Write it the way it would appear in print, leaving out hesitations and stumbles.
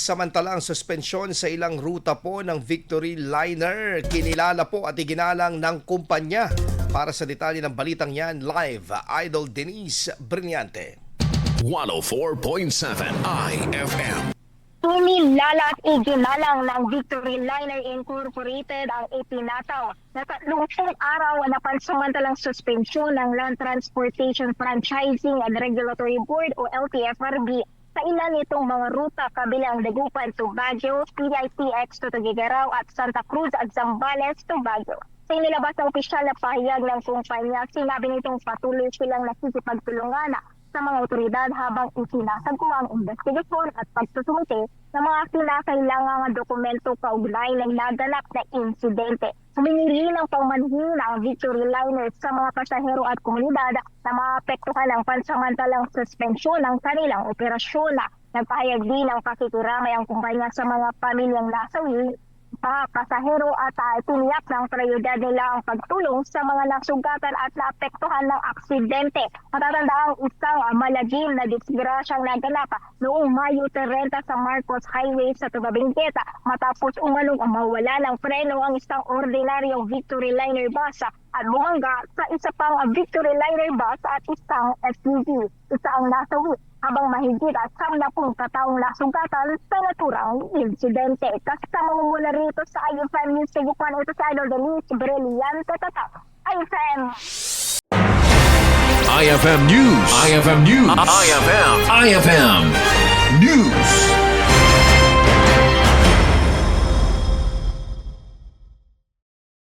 Samantala ang suspensyon sa ilang ruta po ng Victory Liner, kinilala po at iginalang ng kumpanya. Para sa detalye ng balitang yan, live, Idol Denise Brillante. 104.7 IFM. Kinilala at iginalang ng Victory Liner Incorporated ang ipinataw na 30 araw na pansamantalang suspensyon ng Land Transportation Franchising and Regulatory Board o LTFRB sa ilan nitong mga ruta kabilang Dagupan to Baguio, PITX to Tuguegarao at Santa Cruz at Zambales to Baguio. Sa inilabas ng opisyal na pahayag ng kumpanya, sinabi nitong patuloy silang nakikipagtulungan sa mga otoridad habang isinasagawa ang investigasyon at pagsusumite ng mga kinakailangang dokumento kaugnay ng naganap na insidente. Humingi rin ng pangmanhin ang Victory Liner sa mga pasahero at komunidad na maapektuhan ng pansamantalang suspensyon ng kanilang operasyon. Nagpahayag din ng pakikiramay ang kumpanya sa mga pamilyang nasawi pasahero at tiniyak ng prioridad nila ang pagtulong sa mga nasugatan at naapektuhan ng aksidente. Matatandaan isang malagim na disgrasyang naganap noong Mayo 30 sa Marcos Highway sa Tugabengueta matapos umanong mawala ng preno ang isang ordinaryong Victory Liner bus at bumangga sa isa pang Victory Liner bus at isang SUV. Isa ang nasawi habang mahigit at 10 kataong nasugatan sa naturang insidente. Kasama mo mula rito sa IFM News Tiguan, ito sa Idol Denise Brillante Tatak. IFM! IFM News. IFM News. IFM News.